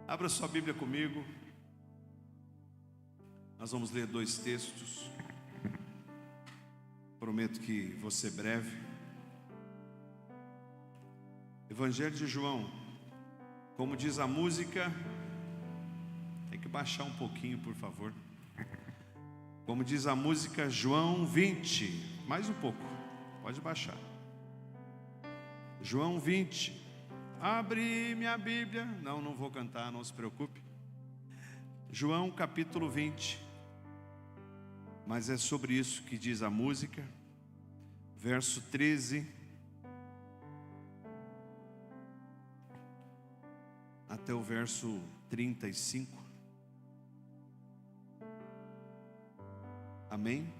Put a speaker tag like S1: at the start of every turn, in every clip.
S1: Abra sua Bíblia comigo. Nós vamos ler 2 textos. Prometo que vou ser breve. Evangelho de João. Como diz a música, tem que baixar um pouquinho, por favor. Como diz a música, João 20. Mais um pouco, pode baixar. João 20. Abre minha Bíblia. Não vou cantar, não se preocupe. João capítulo 20. Mas é sobre isso que diz a música. Verso 13 até o verso 35. Amém?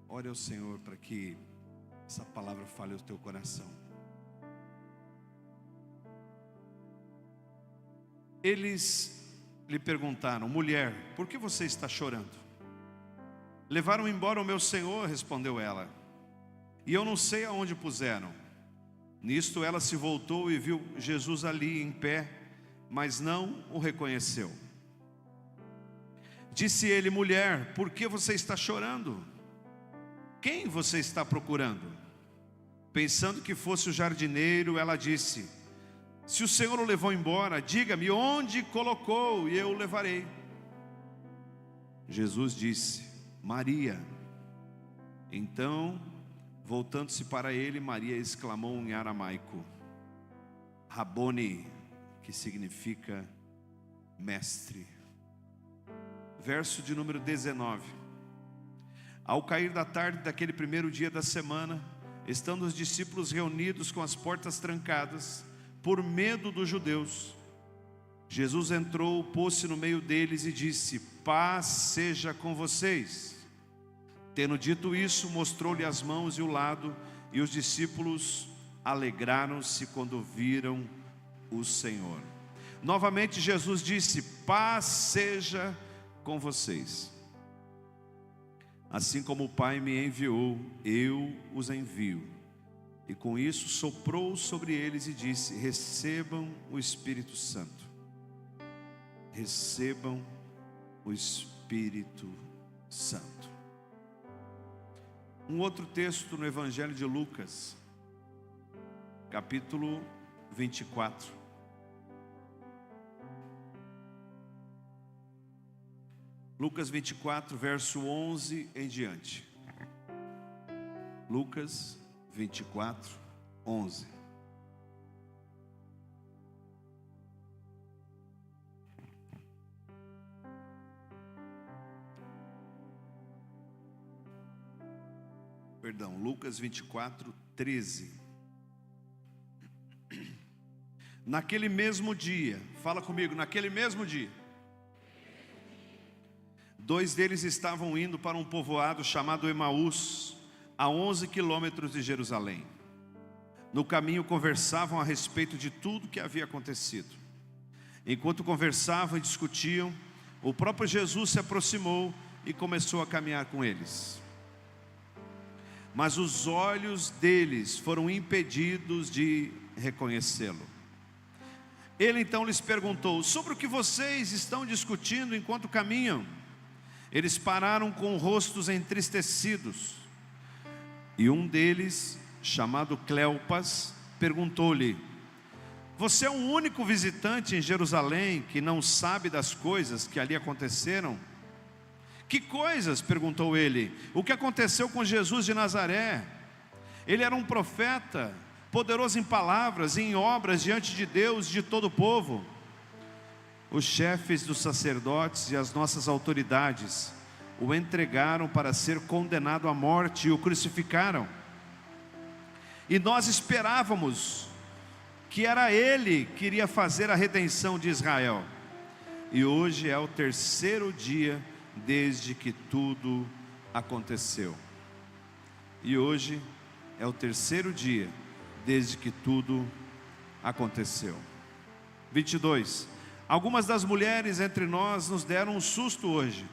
S1: Ore ao Senhor para que essa palavra fale ao teu coração. Eles lhe perguntaram: mulher, por que você está chorando? Levaram embora o meu Senhor, respondeu ela, e eu não sei aonde puseram. Nisto ela se voltou e viu Jesus ali em pé, mas não o reconheceu. Disse ele: mulher, por que você está chorando? Quem você está procurando? Pensando que fosse o jardineiro, ela disse: se o Senhor o levou embora, diga-me onde colocou e eu o levarei. Jesus disse: Maria. Então, voltando-se para ele, Maria exclamou em aramaico: Rabone, que significa mestre. Verso de número 19. Ao cair da tarde daquele primeiro dia da semana, estando os discípulos reunidos com as portas trancadas, por medo dos judeus, Jesus entrou, pôs-se no meio deles e disse: paz seja com vocês. Tendo dito isso, mostrou-lhe as mãos e o lado, e os discípulos alegraram-se quando viram o Senhor. Novamente Jesus disse: paz seja com vocês. Assim como o Pai me enviou, eu os envio. E com isso soprou sobre eles e disse: recebam o Espírito Santo. Recebam o Espírito Santo. Um outro texto no Evangelho de Lucas, capítulo 24. Lucas 24, verso 11 em diante. Lucas 24, 11. Perdão, Lucas 24, 13. Naquele mesmo dia, fala comigo, naquele mesmo dia, 2 deles estavam indo para um povoado chamado Emaús, a 11 quilômetros de Jerusalém. No caminho conversavam a respeito de tudo que havia acontecido. Enquanto conversavam e discutiam, o próprio Jesus se aproximou e começou a caminhar com eles. Mas os olhos deles foram impedidos de reconhecê-lo. Ele então lhes perguntou: sobre o que vocês estão discutindo enquanto caminham? Eles pararam com rostos entristecidos. E um deles, chamado Cleopas, perguntou-lhe: você é o único visitante em Jerusalém que não sabe das coisas que ali aconteceram? Que coisas? Perguntou ele. O que aconteceu com Jesus de Nazaré? Ele era um profeta, poderoso em palavras e em obras diante de Deus e de todo o povo. Os chefes dos sacerdotes e as nossas autoridades o entregaram para ser condenado à morte e o crucificaram. E nós esperávamos que era ele que iria fazer a redenção de Israel. E hoje é o 3º dia desde que tudo aconteceu. E hoje é o 3º dia desde que tudo aconteceu. 22. Algumas das mulheres entre nós nos deram um susto hoje.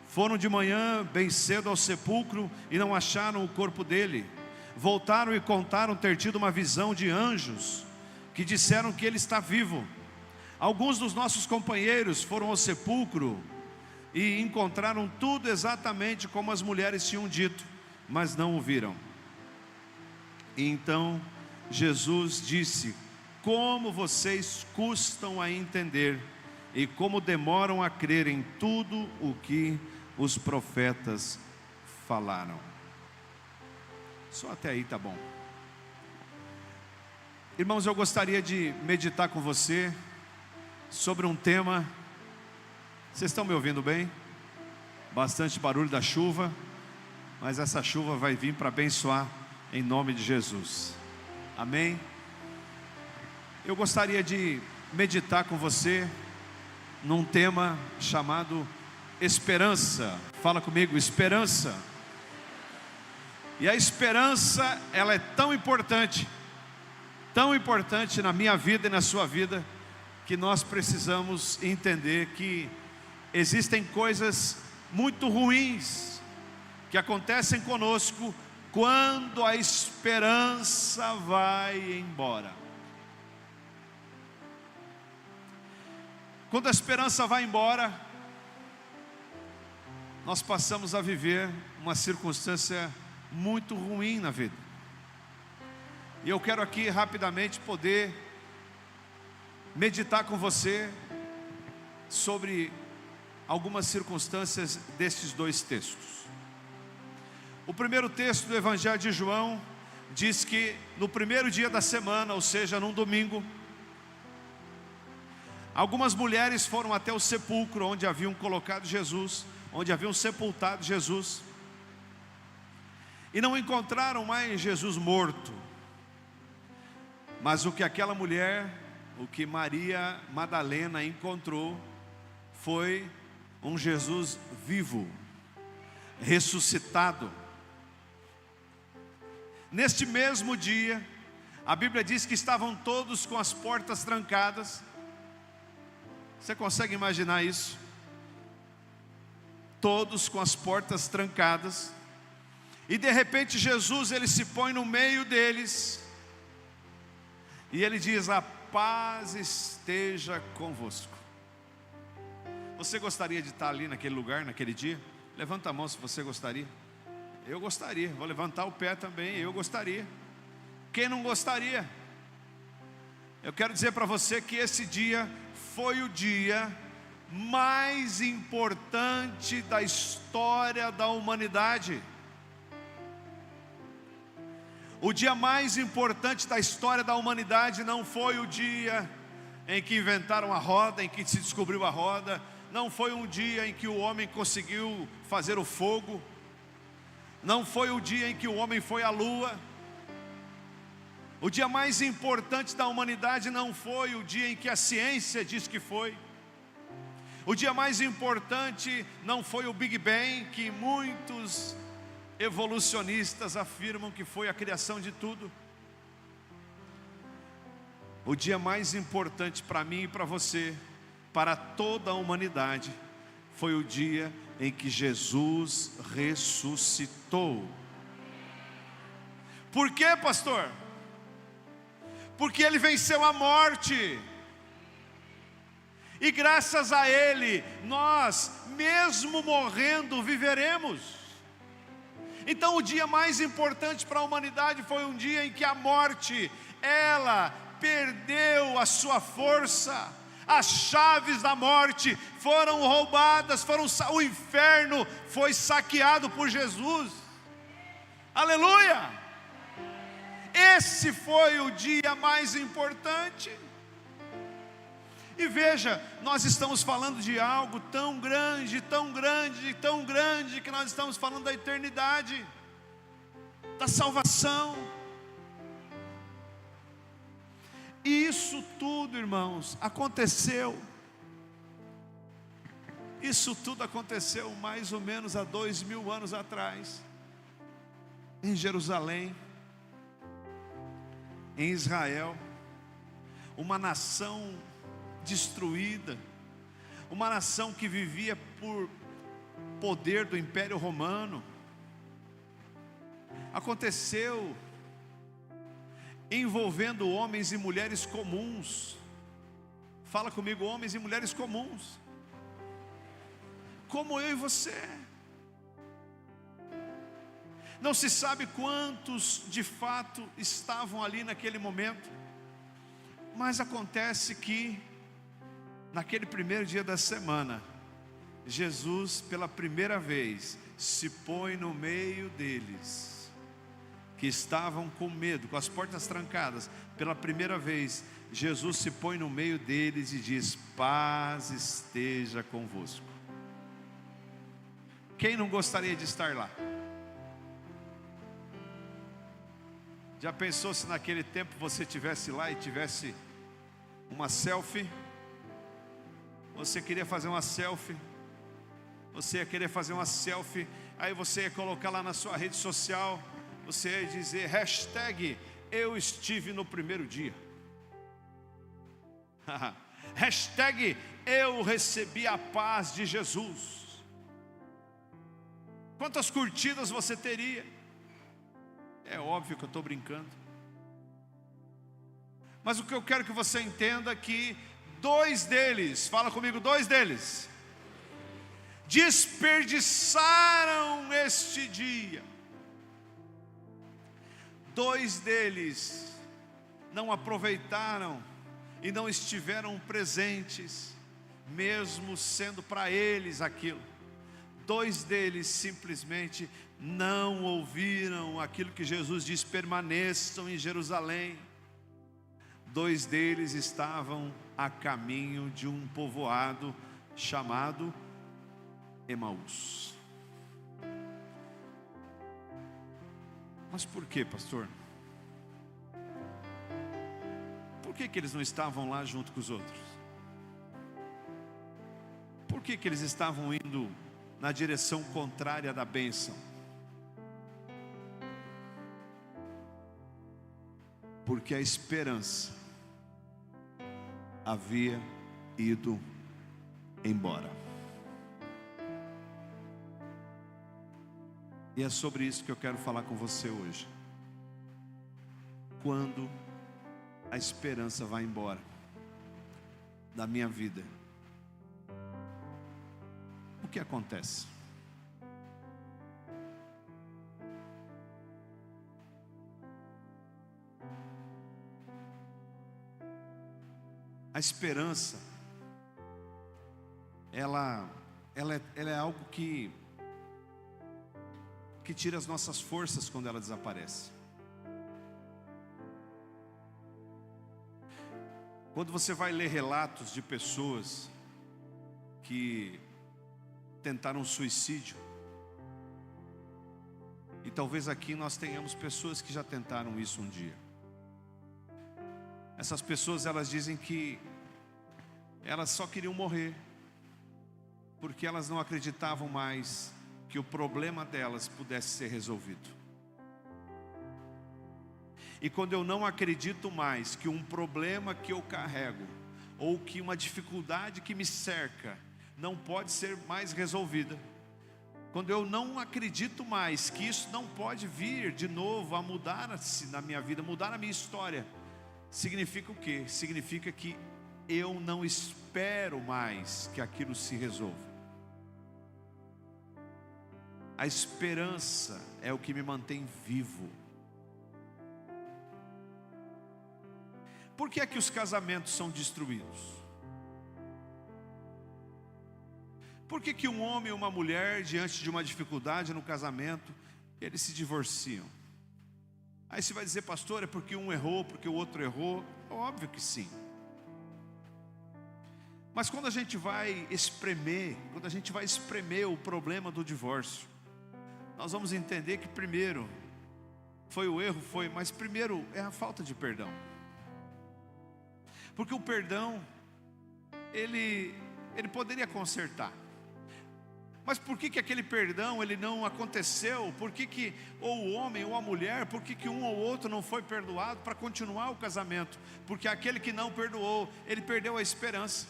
S1: Foram de manhã bem cedo ao sepulcro e não acharam o corpo dele. voltaram e contaram ter tido uma visão de anjos que disseram que ele está vivo. Alguns dos nossos companheiros foram ao sepulcro e encontraram tudo exatamente como as mulheres tinham dito, mas não o viram. E então Jesus disse: como vocês custam a entender e como demoram a crer em tudo o que os profetas falaram. Só até aí tá bom. Irmãos, eu gostaria de meditar com você sobre um tema. Vocês estão me ouvindo bem? Bastante barulho da chuva, mas essa chuva vai vir para abençoar em nome de Jesus. Amém? Eu gostaria de meditar com você num tema chamado esperança. Fala comigo, esperança. E a esperança, ela é tão importante na minha vida e na sua vida, que nós precisamos entender que existem coisas muito ruins que acontecem conosco quando a esperança vai embora. Quando a esperança vai embora, nós passamos a viver uma circunstância muito ruim na vida. E eu quero aqui rapidamente poder meditar com você sobre algumas circunstâncias destes dois textos. O primeiro texto do Evangelho de João diz que no primeiro dia da semana, ou seja, num domingo, algumas mulheres foram até o sepulcro onde haviam colocado Jesus, onde haviam sepultado Jesus, e não encontraram mais Jesus morto. Mas o que aquela mulher, o que Maria Madalena encontrou, foi um Jesus vivo, ressuscitado. Neste mesmo dia, a Bíblia diz que estavam todos com as portas trancadas. Você consegue imaginar isso? Todos com as portas trancadas. E de repente Jesus, ele se põe no meio deles. E ele diz: a paz esteja convosco. Você gostaria de estar ali naquele lugar, naquele dia? Levanta a mão se você gostaria. Eu gostaria. Vou levantar o pé também. Eu gostaria. Quem não gostaria? Eu quero dizer para você que esse dia foi o dia mais importante da história da humanidade. O dia mais importante da história da humanidade não foi o dia em que inventaram a roda, em que se descobriu a roda. Não foi um dia em que o homem conseguiu fazer o fogo. Não foi o dia em que o homem foi à lua. O dia mais importante da humanidade não foi o dia em que a ciência diz que foi. O dia mais importante não foi o Big Bang, que muitos evolucionistas afirmam que foi a criação de tudo. O dia mais importante para mim e para você, para toda a humanidade, foi o dia em que Jesus ressuscitou. Por quê, pastor? Porque ele venceu a morte. E graças a ele, nós, mesmo morrendo, viveremos. Então o dia mais importante para a humanidade foi um dia em que a morte, ela perdeu a sua força. As chaves da morte foram roubadas, o inferno foi saqueado por Jesus. Aleluia! Esse foi o dia mais importante. E veja, nós estamos falando de algo tão grande, tão grande, tão grande, que nós estamos falando da eternidade, da salvação. E isso tudo, irmãos, aconteceu. Isso tudo aconteceu mais ou menos há 2000 anos atrás, em Jerusalém, em Israel, uma nação destruída, uma nação que vivia por poder do Império Romano. Aconteceu envolvendo homens e mulheres comuns. Fala comigo, homens e mulheres comuns, como eu e você. Não se sabe quantos de fato estavam ali naquele momento, mas acontece que naquele primeiro dia da semana, Jesus pela primeira vez se põe no meio deles, que estavam com medo, com as portas trancadas. Pela primeira vez Jesus se põe no meio deles e diz: paz esteja convosco. Quem não gostaria de estar lá? Já pensou se naquele tempo você estivesse lá e tivesse uma selfie? Você queria fazer uma selfie, você ia querer fazer uma selfie, aí você ia colocar lá na sua rede social, você ia dizer hashtag eu estive no primeiro dia, hashtag eu recebi a paz de Jesus. Quantas curtidas você teria? É óbvio que eu estou brincando, mas o que eu quero que você entenda é que dois deles, fala comigo, dois deles desperdiçaram este dia. Dois deles não aproveitaram e não estiveram presentes, mesmo sendo para eles aquilo. Dois deles simplesmente não ouviram aquilo que Jesus diz: permaneçam em Jerusalém. Dois deles estavam a caminho de um povoado chamado Emaús. Mas por que, pastor? Por que eles não estavam lá junto com os outros? Por que eles estavam indo na direção contrária da bênção? Porque a esperança havia ido embora. E é sobre isso que eu quero falar com você hoje. Quando a esperança vai embora da minha vida, o que acontece? A esperança, ela é algo que tira as nossas forças quando ela desaparece. Quando você vai ler relatos de pessoas que tentaram suicídio, e talvez aqui nós tenhamos pessoas que já tentaram isso um dia. Essas pessoas, elas dizem que elas só queriam morrer, porque elas não acreditavam mais que o problema delas pudesse ser resolvido. E quando eu não acredito mais que um problema que eu carrego, ou que uma dificuldade que me cerca, não pode ser mais resolvida, quando eu não acredito mais que isso não pode vir de novo a mudar-se na minha vida, mudar a minha história, significa o quê? Significa que eu não espero mais que aquilo se resolva. A esperança é o que me mantém vivo. Por que é que os casamentos são destruídos? Por que que um homem e uma mulher, diante de uma dificuldade no casamento, eles se divorciam? Aí você vai dizer, pastor, é porque um errou, porque o outro errou. Óbvio que sim. Mas quando a gente vai espremer o problema do divórcio, nós vamos entender que primeiro foi o erro, mas primeiro é a falta de perdão. Porque o perdão, ele poderia consertar. Mas por que aquele perdão ele não aconteceu? Por que ou o homem ou a mulher, por que um ou outro não foi perdoado para continuar o casamento? Porque aquele que não perdoou, ele perdeu a esperança.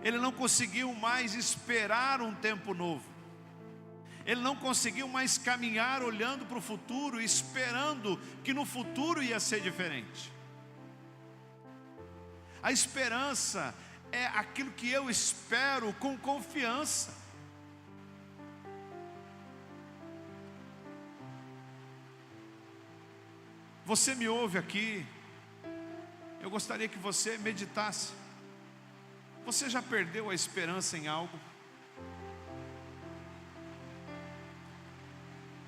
S1: Ele não conseguiu mais esperar um tempo novo. Ele não conseguiu mais caminhar olhando para o futuro, esperando que no futuro ia ser diferente. A esperança é aquilo que eu espero com confiança. Você me ouve aqui, eu gostaria que você meditasse. Você já perdeu a esperança em algo?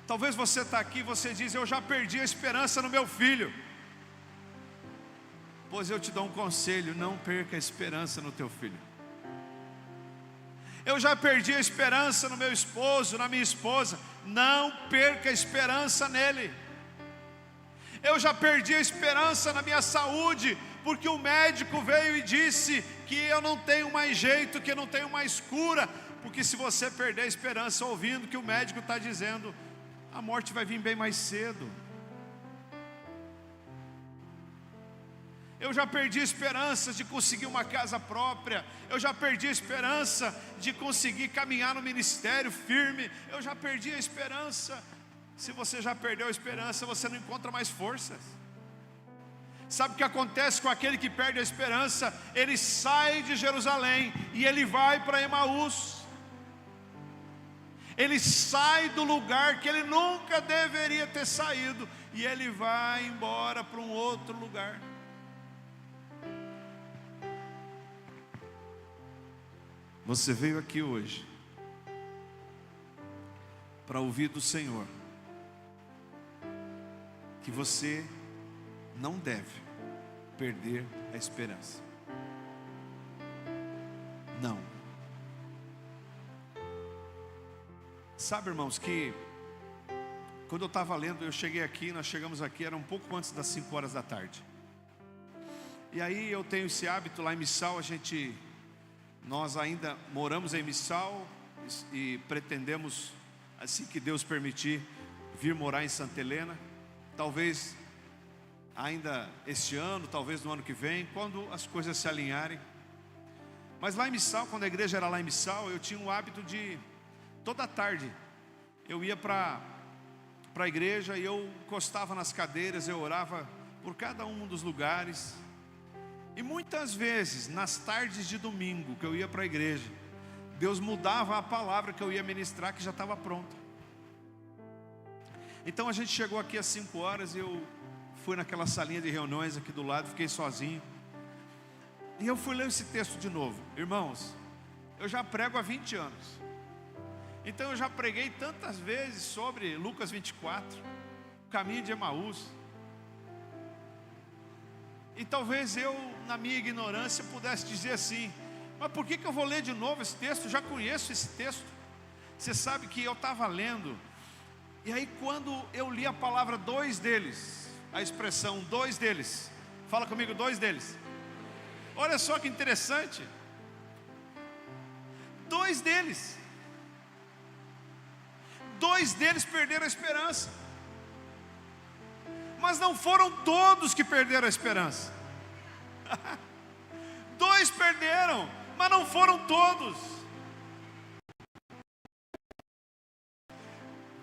S1: Talvez você está aqui e você diz: eu já perdi a esperança no meu filho. Pois eu te dou um conselho: não perca a esperança no teu filho. Eu já perdi a esperança no meu esposo, na minha esposa. Não perca a esperança nele. Eu já perdi a esperança na minha saúde, porque o médico veio e disse que eu não tenho mais jeito, que eu não tenho mais cura. Porque se você perder a esperança ouvindo que o médico está dizendo, a morte vai vir bem mais cedo. Eu já perdi a esperança de conseguir uma casa própria. Eu já perdi a esperança de conseguir caminhar no ministério firme. Eu já perdi a esperança. Se você já perdeu a esperança, você não encontra mais forças. Sabe o que acontece com aquele que perde a esperança? Ele sai de Jerusalém e ele vai para Emaús. Ele sai do lugar que ele nunca deveria ter saído, e ele vai embora para um outro lugar. Você veio aqui hoje para ouvir do Senhor que você não deve perder a esperança. Não. Sabe, irmãos, que quando eu estava lendo, eu cheguei aqui, nós chegamos aqui, era um pouco antes das 5 horas da tarde. E aí eu tenho esse hábito lá em Missal, nós ainda moramos em Missal e pretendemos, assim que Deus permitir, vir morar em Santa Helena. Talvez ainda este ano, talvez no ano que vem, quando as coisas se alinharem. Mas lá em Missal, quando a igreja era lá em Missal, eu tinha o hábito de, toda tarde, eu ia para a igreja e eu encostava nas cadeiras, eu orava por cada um dos lugares. E muitas vezes, nas tardes de domingo que eu ia para a igreja, Deus mudava a palavra que eu ia ministrar, que já estava pronta. Então a gente chegou aqui às 5 horas e eu fui naquela salinha de reuniões aqui do lado, fiquei sozinho. E eu fui ler esse texto de novo. Irmãos, eu já prego há 20 anos. Então eu já preguei tantas vezes sobre Lucas 24, o caminho de Emaús. E talvez eu, na minha ignorância, pudesse dizer assim: mas por que eu vou ler de novo esse texto? Eu já conheço esse texto. Você sabe que eu estava lendo, e aí quando eu li a palavra dois deles, a expressão dois deles, fala comigo, dois deles. Olha só que interessante. Dois deles perderam a esperança. Mas não foram todos que perderam a esperança. Dois perderam, mas não foram todos.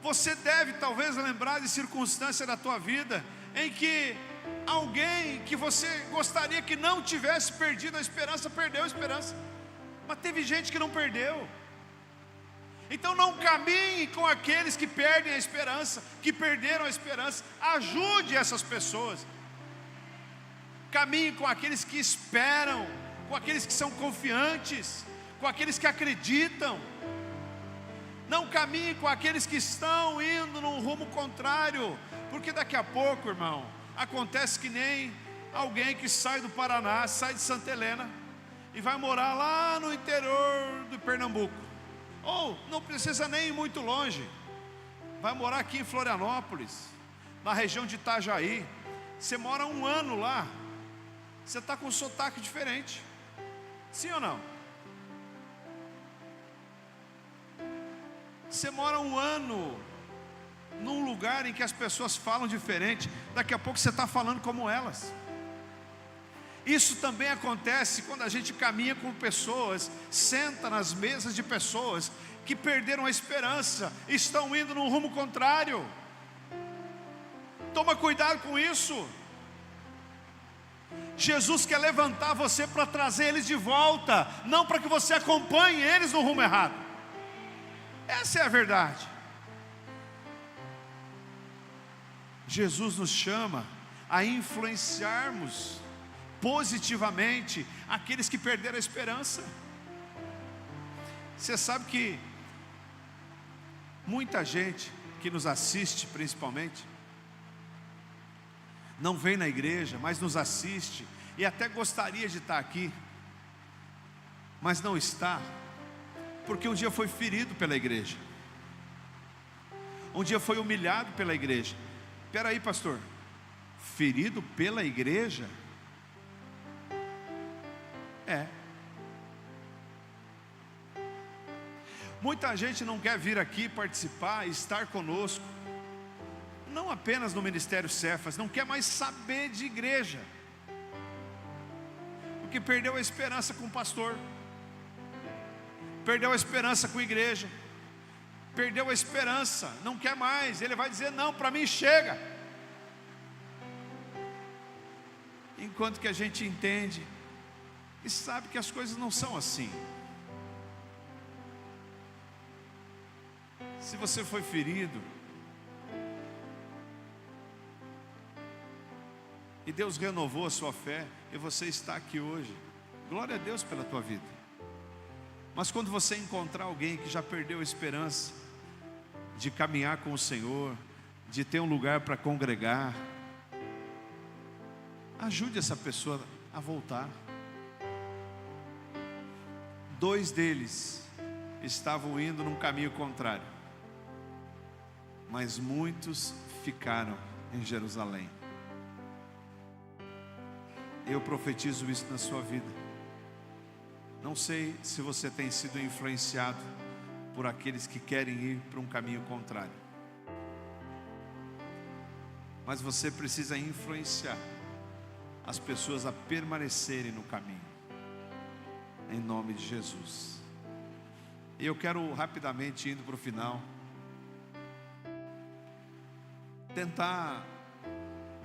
S1: Você deve talvez lembrar de circunstância da tua vida em que alguém que você gostaria que não tivesse perdido a esperança, perdeu a esperança. Mas teve gente que não perdeu. Então não caminhe com aqueles que perdem a esperança, que perderam a esperança. Ajude essas pessoas. Caminhe com aqueles que esperam, com aqueles que são confiantes, com aqueles que acreditam. Não caminhe com aqueles que estão indo num rumo contrário, porque daqui a pouco, irmão, acontece que nem alguém que sai do Paraná, sai de Santa Helena e vai morar lá no interior do Pernambuco. Ou não precisa nem ir muito longe, vai morar aqui em Florianópolis, na região de Itajaí. Você mora 1 ano lá, você está com um sotaque diferente. Sim ou não? Você mora 1 ano num lugar em que as pessoas falam diferente, daqui a pouco você está falando como elas. Isso também acontece quando a gente caminha com pessoas, senta nas mesas de pessoas que perderam a esperança estão indo num rumo contrário. Toma cuidado com isso. Jesus quer levantar você para trazer eles de volta, não para que você acompanhe eles no rumo errado. Essa é a verdade. Jesus nos chama a influenciarmos positivamente aqueles que perderam a esperança. Você sabe que muita gente que nos assiste, principalmente, não vem na igreja, mas nos assiste e até gostaria de estar aqui, mas não está, porque um dia foi ferido pela igreja, um dia foi humilhado pela igreja. Espera aí, pastor, ferido pela igreja? É. Muita gente não quer vir aqui participar, estar conosco, não apenas no Ministério Cefas, não quer mais saber de igreja, porque perdeu a esperança com o pastor, perdeu a esperança com a igreja, perdeu a esperança, não quer mais. Ele vai dizer: não, para mim chega. Enquanto que a gente entende e sabe que as coisas não são assim. Se você foi ferido e Deus renovou a sua fé e você está aqui hoje, glória a Deus pela tua vida. Mas quando você encontrar alguém que já perdeu a esperança de caminhar com o Senhor, de ter um lugar para congregar, ajude essa pessoa a voltar. 2 deles estavam indo num caminho contrário, mas muitos ficaram em Jerusalém. Eu profetizo isso na sua vida. Não sei se você tem sido influenciado por aqueles que querem ir para um caminho contrário, mas você precisa influenciar as pessoas a permanecerem no caminho, em nome de Jesus. E eu quero rapidamente, indo para o final, tentar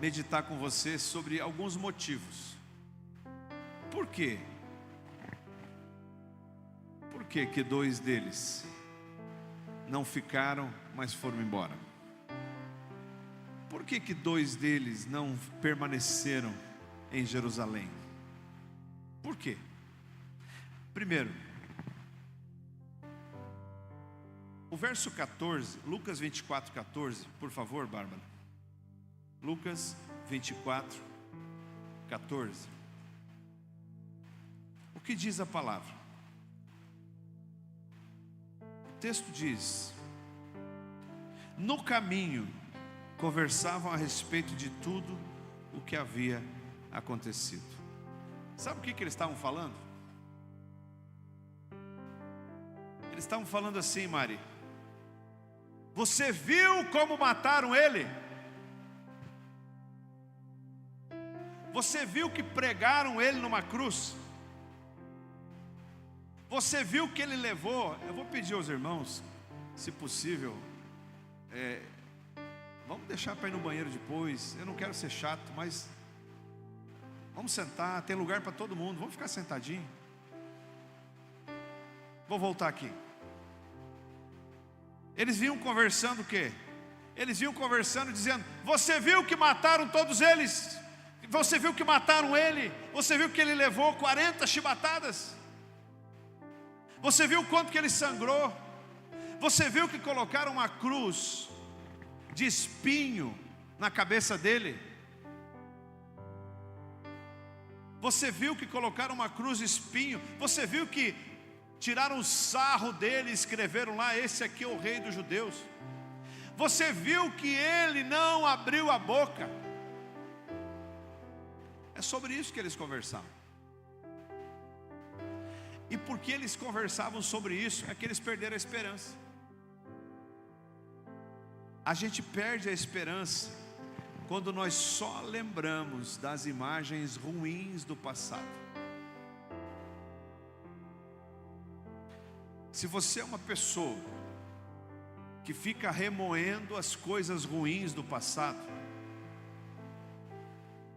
S1: meditar com você sobre alguns motivos. Por quê? Por que que 2 deles não ficaram, mas foram embora? Por que que 2 deles não permaneceram em Jerusalém? Por quê? Primeiro, o verso 14, Lucas 24, 14, por favor, Bárbara. Lucas 24, 14. O que diz a palavra? O texto diz: no caminho conversavam a respeito de tudo o que havia acontecido. Sabe o que eles estavam falando? Eles estavam falando assim: Mari, você viu como mataram ele? Você viu que pregaram ele numa cruz? Você viu que ele levou? Eu vou pedir aos irmãos, se possível, vamos deixar para ir no banheiro depois. Eu não quero ser chato, mas vamos sentar, tem lugar para todo mundo. Vamos ficar sentadinho. Vou voltar aqui. Eles vinham conversando o quê? Eles vinham conversando dizendo: você viu que mataram todos eles? Você viu que mataram ele? Você viu que ele levou 40 chibatadas? Você viu quanto que ele sangrou? Você viu que colocaram uma cruz de espinho na cabeça dele? Você viu que colocaram uma cruz de espinho? Você viu que tiraram o sarro dele e escreveram lá: esse aqui é o rei dos judeus? Você viu que ele não abriu a boca? É sobre isso que eles conversavam. E porque eles conversavam sobre isso, é que eles perderam a esperança. A gente perde a esperança quando nós só lembramos das imagens ruins do passado. Se você é uma pessoa que fica remoendo as coisas ruins do passado,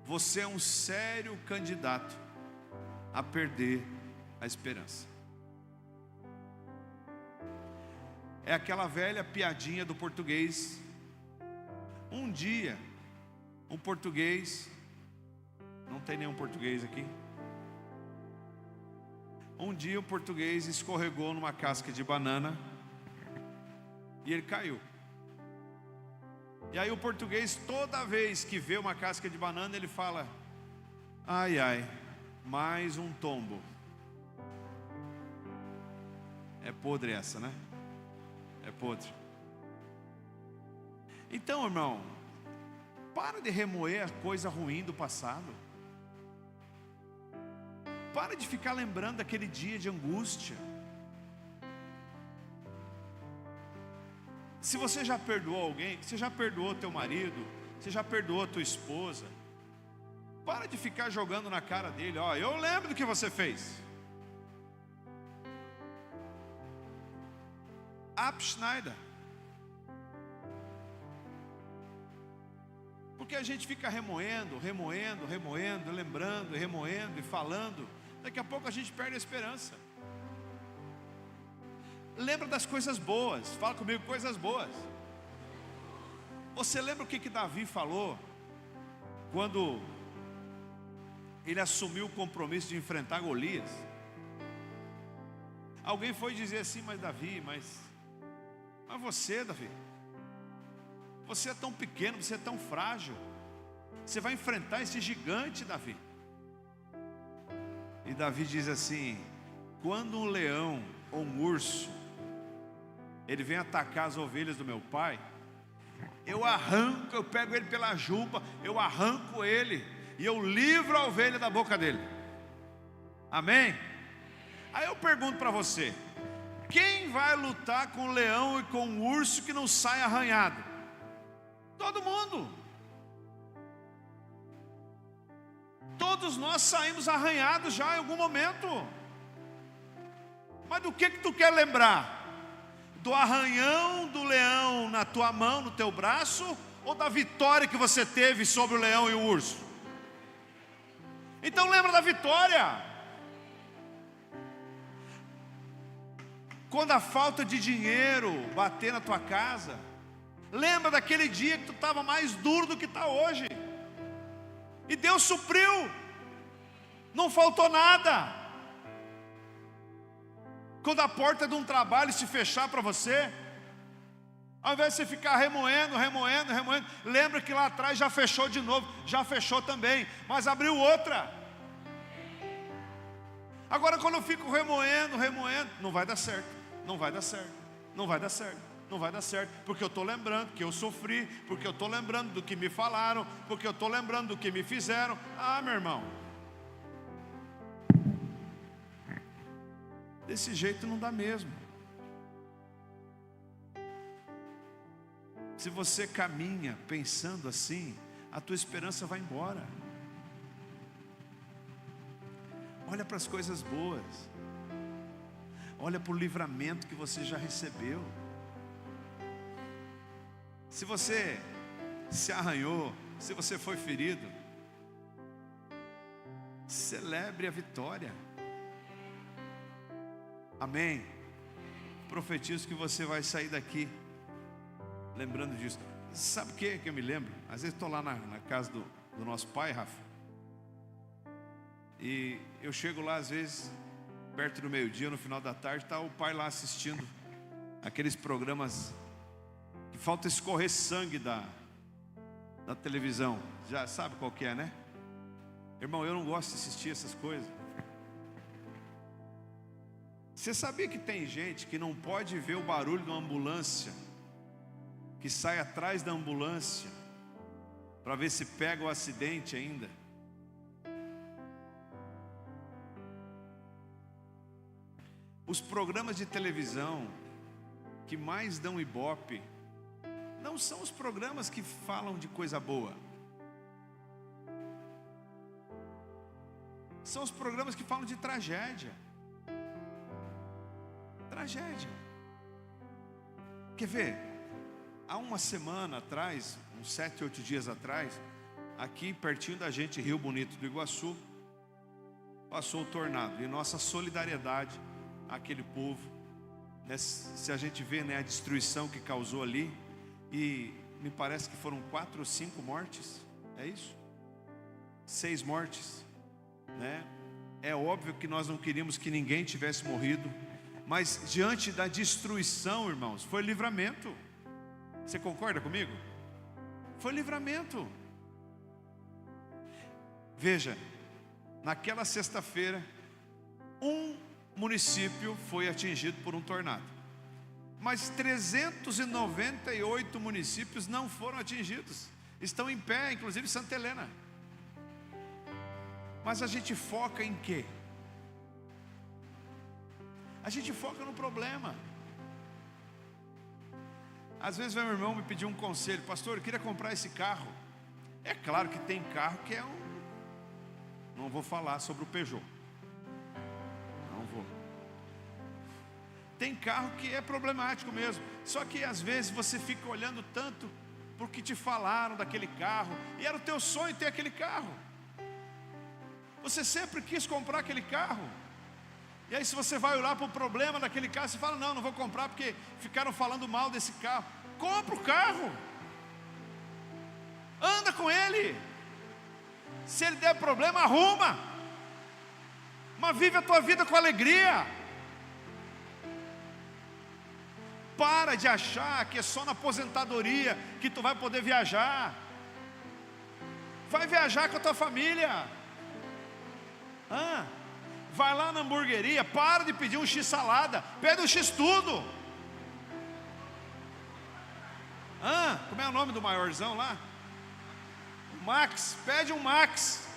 S1: você é um sério candidato a perder a esperança. É aquela velha piadinha do português. Um dia, um português, não tem nenhum português aqui. Um dia o português escorregou numa casca de banana e ele caiu. E aí o português, toda vez que vê uma casca de banana, ele fala: ai, ai, mais um tombo. É podre essa, né? É podre. Então, irmão, para de remoer a coisa ruim do passado. Para de ficar lembrando daquele dia de angústia. Se você já perdoou alguém, você já perdoou teu marido, você já perdoou tua esposa, para de ficar jogando na cara dele: ó, eu lembro do que você fez. Abschneider. Porque a gente fica remoendo, lembrando, remoendo e falando. Daqui a pouco a gente perde a esperança. Lembra das coisas boas. Fala comigo, coisas boas. Você lembra o que Davi falou quando ele assumiu o compromisso de enfrentar Golias? Alguém foi dizer assim: mas Davi, mas você, Davi, você é tão pequeno, você é tão frágil, você vai enfrentar esse gigante, Davi. E Davi diz assim: quando um leão ou um urso ele vem atacar as ovelhas do meu pai, eu pego ele pela juba, eu arranco ele e eu livro a ovelha da boca dele. Amém? Aí eu pergunto para você: quem vai lutar com o leão e com o urso que não sai arranhado? Todo mundo. Todos nós saímos arranhados já em algum momento. Mas do que tu quer lembrar? Do arranhão do leão na tua mão, no teu braço, ou da vitória que você teve sobre o leão e o urso? Então lembra da vitória. Quando a falta de dinheiro bater na tua casa, lembra daquele dia que tu estava mais duro do que está hoje, e Deus supriu, não faltou nada. Quando a porta de um trabalho se fechar para você, ao invés de você ficar remoendo, lembra que lá atrás já fechou de novo, já fechou também, mas abriu outra. Agora quando eu fico remoendo, não vai dar certo, não vai dar certo, não vai dar certo, não vai dar certo, porque eu estou lembrando que eu sofri, porque eu estou lembrando do que me falaram, porque eu estou lembrando do que me fizeram. Ah, meu irmão, desse jeito não dá mesmo. Se você caminha pensando assim, a tua esperança vai embora. Olha para as coisas boas, olha para o livramento que você já recebeu. Se você se arranhou, se você foi ferido, celebre a vitória. Amém? Profetizo que você vai sair daqui lembrando disso. Sabe o que eu me lembro? Às vezes estou lá na casa do nosso pai, Rafa, e eu chego lá às vezes perto do meio-dia, no final da tarde, está o pai lá assistindo aqueles programas que falta escorrer sangue da televisão. Já sabe qual que é, né? Irmão, eu não gosto de assistir essas coisas. Você sabia que tem gente que não pode ver o barulho de uma ambulância que sai atrás da ambulância para ver se pega o acidente ainda? Os programas de televisão que mais dão ibope não são os programas que falam de coisa boa, são os programas que falam de tragédia. tragédia. Quer ver? Há uma semana atrás, uns 7, 8 dias atrás, aqui pertinho da gente, Rio Bonito do Iguaçu, passou o tornado. E nossa solidariedade àquele povo, né? Se a gente vê, né, a destruição que causou ali, e me parece que foram 4 ou 5 mortes, é isso? 6 mortes, né? É óbvio que nós não queríamos que ninguém tivesse morrido, mas diante da destruição, irmãos, foi livramento. Você concorda comigo? Foi livramento. Veja, naquela sexta-feira, um município foi atingido por um tornado, mas 398 municípios não foram atingidos, estão em pé, inclusive Santa Helena. Mas a gente foca em quê? A gente foca no problema. Às vezes meu irmão me pediu um conselho: pastor, eu queria comprar esse carro. É claro que tem carro que é um... Não vou falar sobre o Peugeot. Não vou. Tem carro que é problemático mesmo. Só que às vezes você fica olhando tanto porque te falaram daquele carro, e era o teu sonho ter aquele carro. Você sempre quis comprar aquele carro. E aí se você vai olhar para o problema daquele carro, você fala: não vou comprar porque ficaram falando mal desse carro. Compra o carro, anda com ele. Se ele der problema, arruma. Mas vive a tua vida com alegria. Para de achar que é só na aposentadoria que tu vai poder viajar. Vai viajar com a tua família. Vai lá na hamburgueria, para de pedir um X-salada, pede um X-tudo. Como é o nome do maiorzão lá? O Max, pede um Max.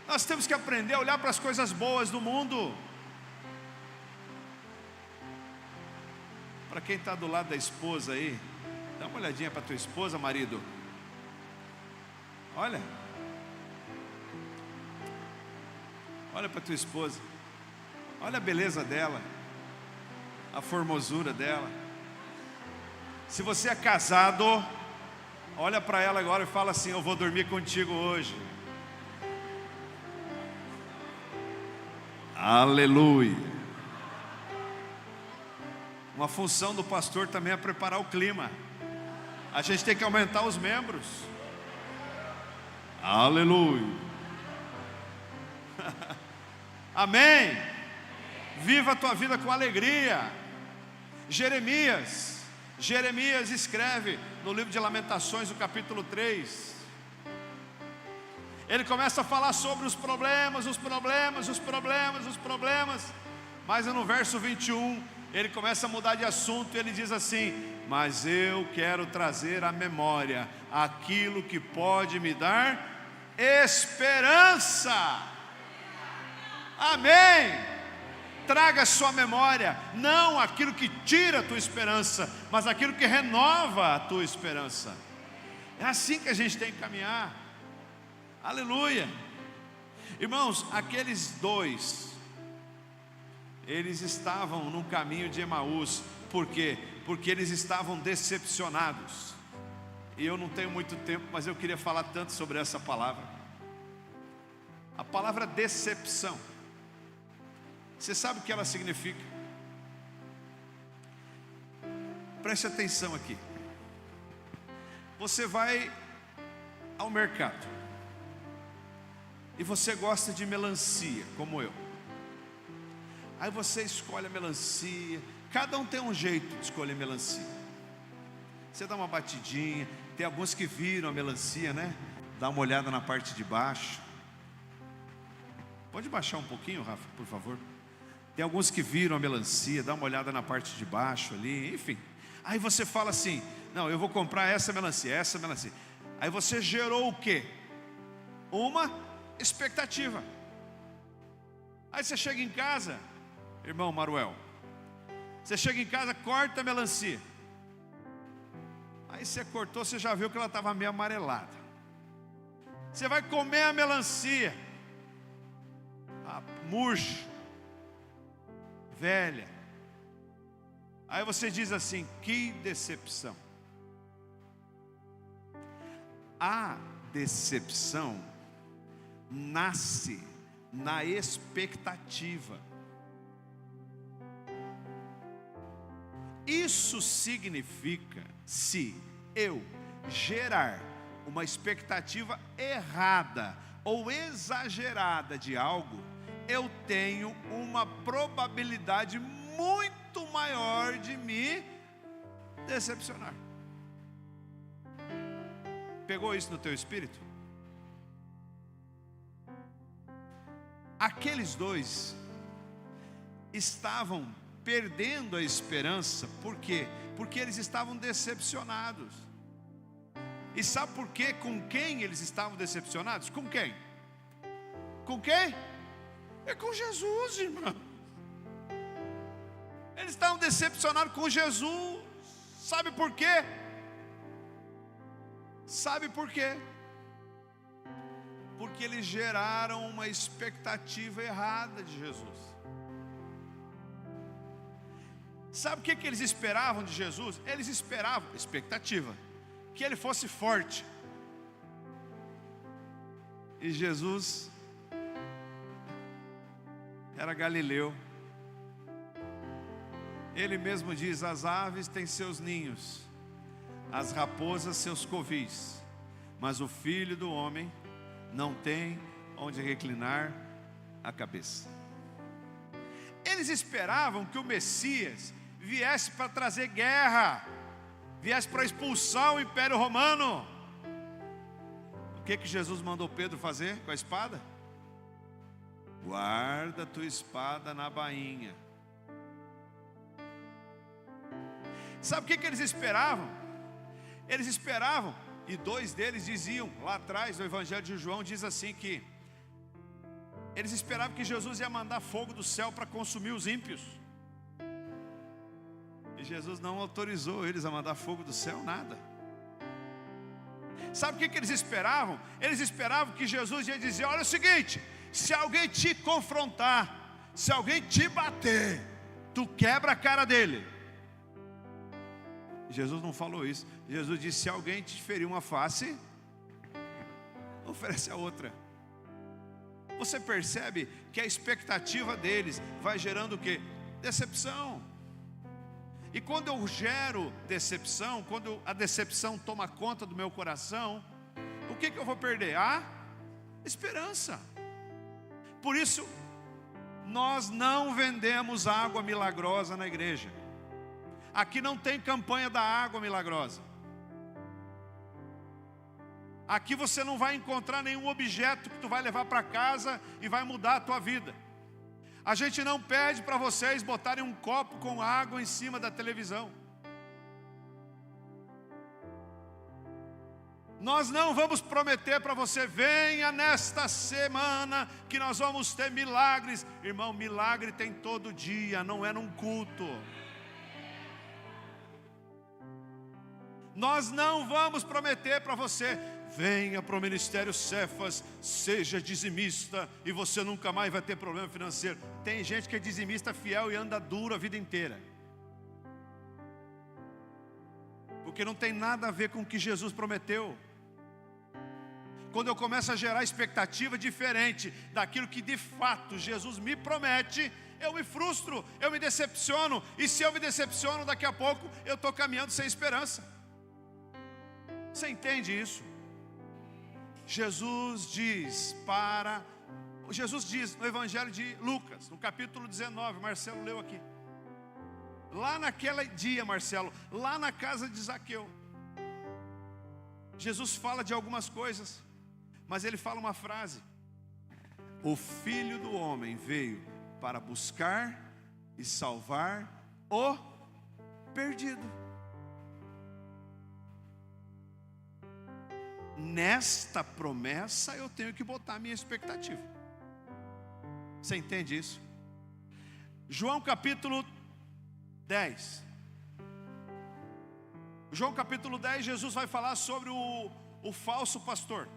S1: Nós temos que aprender a olhar para as coisas boas do mundo. Para quem está do lado da esposa aí, dá uma olhadinha para tua esposa, marido. Olha para tua esposa. Olha a beleza dela, a formosura dela. Se você é casado, olha para ela agora e fala assim: eu vou dormir contigo hoje. Aleluia. Uma função do pastor também é preparar o clima. A gente tem que aumentar os membros. Aleluia. Amém. Viva a tua vida com alegria. Jeremias escreve no livro de Lamentações, no capítulo 3. Ele começa a falar sobre os problemas. Mas no verso 21, ele começa a mudar de assunto. E ele diz assim: mas eu quero trazer à memória aquilo que pode me dar esperança. Amém. Traga à sua memória não aquilo que tira a tua esperança, mas aquilo que renova a tua esperança. É assim que a gente tem que caminhar. Aleluia. Irmãos, aqueles dois, eles estavam no caminho de Emaús. Por quê? Porque eles estavam decepcionados. E eu não tenho muito tempo, mas eu queria falar tanto sobre essa palavra. A palavra decepção, você sabe o que ela significa? Preste atenção aqui. Você vai ao mercado e você gosta de melancia, como eu. Aí você escolhe a melancia. Cada um tem um jeito de escolher melancia. Você dá uma batidinha. Tem alguns que viram a melancia, né? Dá uma olhada na parte de baixo. Pode baixar um pouquinho, Rafa, por favor. Tem alguns que viram a melancia, dá uma olhada na parte de baixo ali, enfim. Aí você fala assim: não, eu vou comprar essa melancia. Aí você gerou o quê? Uma expectativa. Aí você chega em casa, irmão Maruel, você chega em casa, corta a melancia. Aí você cortou, você já viu que ela estava meio amarelada. Você vai comer a melancia, murcho. velha. Aí você diz assim: que decepção. A decepção nasce na expectativa. Isso significa, se eu gerar uma expectativa errada ou exagerada de algo, eu tenho uma probabilidade muito maior de me decepcionar. Pegou isso no teu espírito? Aqueles dois estavam perdendo a esperança. Por quê? Porque eles estavam decepcionados. E sabe por quê? Com quem eles estavam decepcionados? Com quem? Com quem? É com Jesus, irmão. Eles estavam decepcionados com Jesus. Sabe por quê? Sabe por quê? Porque eles geraram uma expectativa errada de Jesus. Sabe o que eles esperavam de Jesus? Eles esperavam, expectativa, que ele fosse forte. E Jesus era galileu. Ele mesmo diz: as aves têm seus ninhos, as raposas seus covis, mas o Filho do Homem não tem onde reclinar a cabeça. Eles esperavam que o Messias viesse para trazer guerra, viesse para expulsar o Império Romano. O que Jesus mandou Pedro fazer com a espada? Guarda a tua espada na bainha. Sabe o que eles esperavam? Eles esperavam, e dois deles diziam, lá atrás no Evangelho de João, diz assim que eles esperavam que Jesus ia mandar fogo do céu para consumir os ímpios. E Jesus não autorizou eles a mandar fogo do céu, nada. Sabe o que eles esperavam? Eles esperavam que Jesus ia dizer: olha, é o seguinte, se alguém te confrontar, se alguém te bater, tu quebra a cara dele. Jesus não falou isso. Jesus disse: se alguém te ferir uma face, oferece a outra. Você percebe que a expectativa deles vai gerando o quê? Decepção. E quando eu gero decepção, quando a decepção toma conta do meu coração, o que eu vou perder? A esperança. Por isso, nós não vendemos água milagrosa na igreja. Aqui não tem campanha da água milagrosa. Aqui você não vai encontrar nenhum objeto que tu vai levar para casa e vai mudar a tua vida. A gente não pede para vocês botarem um copo com água em cima da televisão. Nós não vamos prometer para você: venha nesta semana que nós vamos ter milagres. Irmão, milagre tem todo dia, não é num culto. Nós não vamos prometer para você: venha para o Ministério Cefas, seja dizimista e você nunca mais vai ter problema financeiro. Tem gente que é dizimista fiel e anda duro a vida inteira, porque não tem nada a ver com o que Jesus prometeu. Quando eu começo a gerar expectativa diferente daquilo que de fato Jesus me promete, eu me frustro, eu me decepciono. E se eu me decepciono, daqui a pouco eu estou caminhando sem esperança. Você entende isso? Jesus diz no Evangelho de Lucas, no capítulo 19, Marcelo leu aqui. Lá naquele dia, Marcelo, lá na casa de Zaqueu, Jesus fala de algumas coisas, mas ele fala uma frase: o Filho do Homem veio para buscar e salvar o perdido. Nesta promessa eu tenho que botar a minha expectativa. Você entende isso? João capítulo 10. João capítulo 10, Jesus vai falar sobre o falso pastor.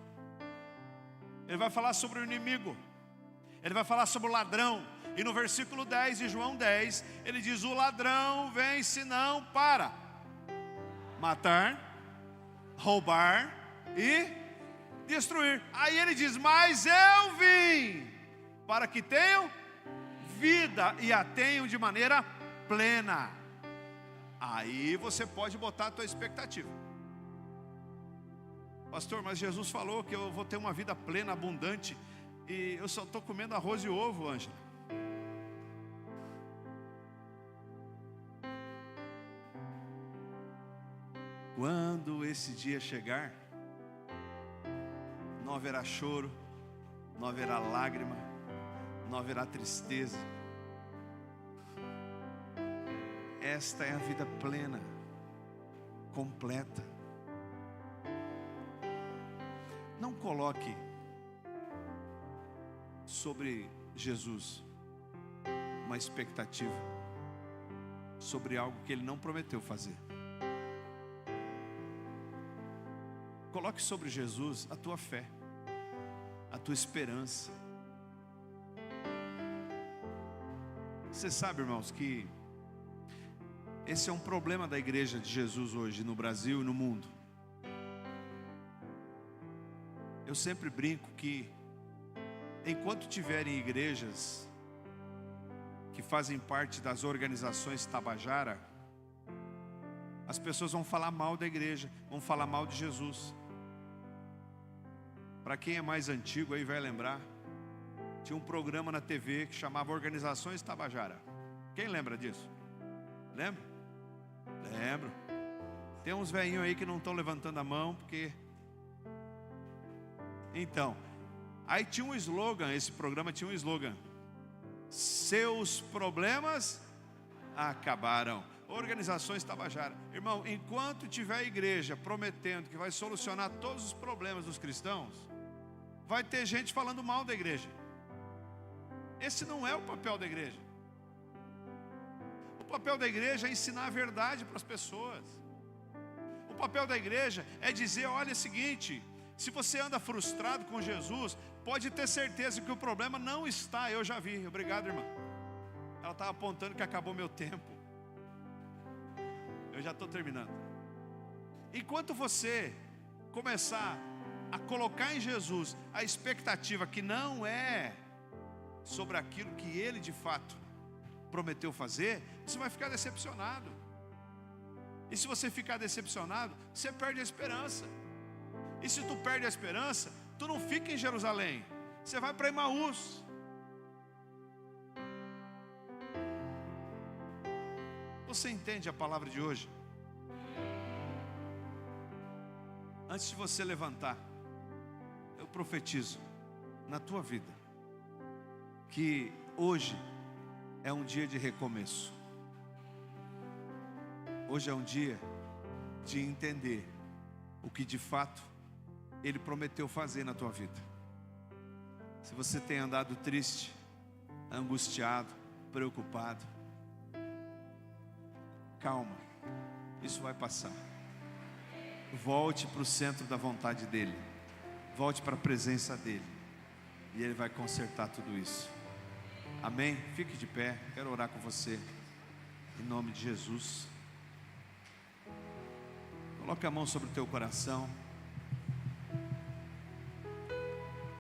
S1: Ele vai falar sobre o inimigo. Ele vai falar sobre o ladrão. E no versículo 10 de João 10, ele diz: o ladrão vem senão para matar, roubar e destruir. Aí ele diz: mas eu vim para que tenham vida e a tenham de maneira plena. Aí você pode botar a tua expectativa. Pastor, mas Jesus falou que eu vou ter uma vida plena, abundante, e eu só estou comendo arroz e ovo, Ângela. Quando esse dia chegar, não haverá choro, não haverá lágrima, não haverá tristeza. Esta é a vida plena, completa. Não coloque sobre Jesus uma expectativa sobre algo que Ele não prometeu fazer. Coloque sobre Jesus a tua fé, a tua esperança. Você sabe, irmãos, que esse é um problema da igreja de Jesus hoje no Brasil e no mundo. Eu sempre brinco que enquanto tiverem igrejas que fazem parte das organizações Tabajara, as pessoas vão falar mal da igreja, vão falar mal de Jesus. Para quem é mais antigo aí vai lembrar, tinha um programa na TV que chamava Organizações Tabajara. Quem lembra disso? Lembra? Lembro. Tem uns velhinhos aí que não estão levantando a mão porque... Então, aí tinha um slogan, esse programa tinha um slogan: seus problemas acabaram. Organizações Tabajara. Irmão, enquanto tiver a igreja prometendo que vai solucionar todos os problemas dos cristãos, vai ter gente falando mal da igreja. Esse não é o papel da igreja. O papel da igreja é ensinar a verdade para as pessoas. O papel da igreja é dizer: olha, é o seguinte, se você anda frustrado com Jesus, pode ter certeza que o problema não está. Eu já vi. Obrigado, irmã. Ela estava apontando que acabou meu tempo. Eu já estou terminando. Enquanto você começar a colocar em Jesus a expectativa que não é sobre aquilo que Ele de fato prometeu fazer, você vai ficar decepcionado. E se você ficar decepcionado, você perde a esperança. E se tu perde a esperança, tu não fica em Jerusalém, você vai para Emaús. Você entende a palavra de hoje? Antes de você levantar, eu profetizo na tua vida que hoje é um dia de recomeço. Hoje é um dia de entender o que de fato Ele prometeu fazer na tua vida. Se você tem andado triste, angustiado, preocupado, calma, isso vai passar. Volte para o centro da vontade dEle, volte para a presença dEle, e Ele vai consertar tudo isso. Amém? Fique de pé, quero orar com você, em nome de Jesus. Coloque a mão sobre o teu coração.